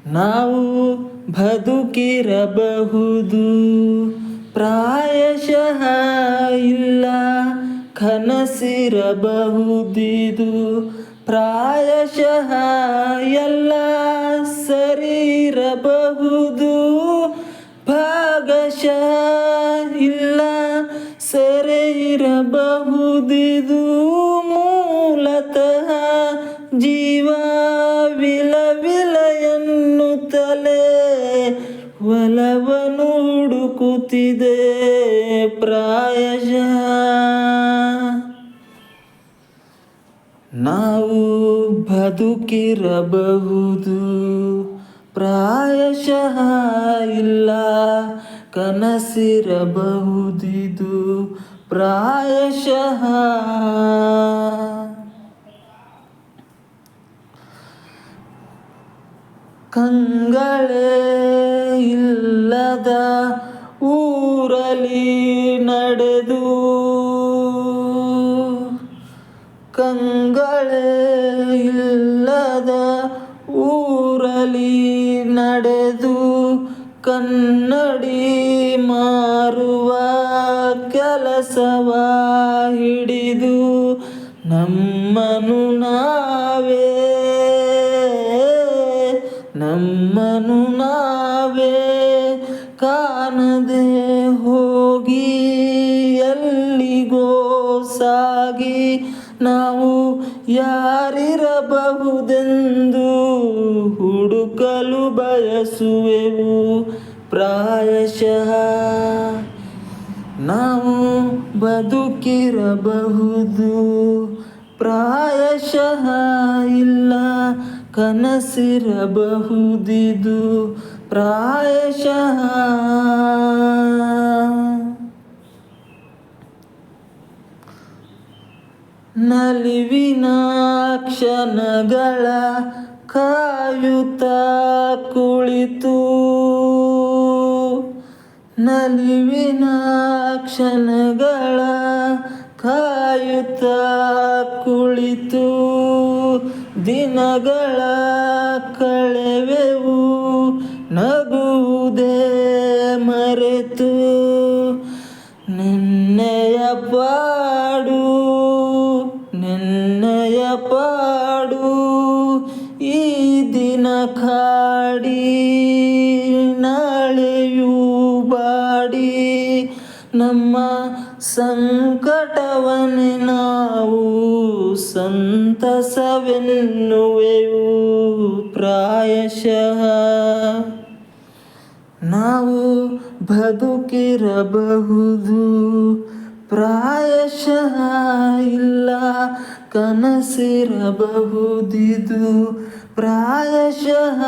ನಾವು ಬದುಕಿರಬಹುದು, ಪ್ರಾಯಶಃ ಇಲ್ಲ ಕನಸಿರಬಹುದಿದು. ಪ್ರಾಯಶಃ ಎಲ್ಲ ಸರಿ ಇರಬಹುದು, ಭಾಗಶಃ ಇಲ್ಲ ಸರಿ ಇರಬಹುದಿದು. ಮೂಲತಃ ಜೀವ ವಿಲವಿಲ ಎನ್ನುತ್ತಲೇ ಒಲವನ್ನು ಹುಡುಕುತ್ತಿದೆ ಪ್ರಾಯಶಃ. ನಾವು ಬದುಕಿರಬಹುದು, ಪ್ರಾಯಶಃ ಇಲ್ಲ ಕನಸಿರಬಹುದಿದು. ಪ್ರಾಯಶಃ ಕಂಗಳೇ ಇಲ್ಲದ ಊರಲಿ ನಡೆದು, ಕಂಗಳೇ ಇಲ್ಲದ ಊರಲಿ ನಡೆದು, ಕನ್ನಡಿ ಮಾರುವ ಕೆಲಸವ ಹಿಡಿದು, ನಮ್ಮನು ನಾವೇ ಕಾಣದೆ ಹೋಗಿ ಎಲ್ಲಿಗೋ ಸಾಗಿ, ನಾವು ಯಾರಿರಬಹುದೆಂದು ಹುಡುಕಲು ಬಯಸುವೆವು ಪ್ರಾಯಶಃ. ನಾವು ಬದುಕಿರಬಹುದು, ಪ್ರಾಯಶಃ ಇಲ್ಲ ಕನಸಿರಬಹುದಿದು. ಪ್ರಾಯಶಃ ನಲಿವಿನ ಕ್ಷಣಗಳ ಕಾಯುತ್ತ ಕುಳಿತು, ನಲಿವಿನ ಕ್ಷಣಗಳ ಕಾಯುತ್ತ ಕುಳಿತು, ದಿನಗಳ ಕಳೆವೆವು ನಗುವುದೇ ಮರೆತು. ನೆನ್ನೆಯ ಪಾಡು ಈ ದಿನ ಕಾಡಿ, ನಾಳೆಯೂ ಬಾಡಿ, ನಮ್ಮ ಸಂಕಟವನ್ನೇ ನಾವು ಸಂತಸವೆನ್ನುವೆವು ಪ್ರಾಯಶಃ. ನಾವು ಬದುಕಿರಬಹುದು, ಪ್ರಾಯಶಃ ಇಲ್ಲ ಕನಸಿರಬಹುದಿದು. ಪ್ರಾಯಶಃ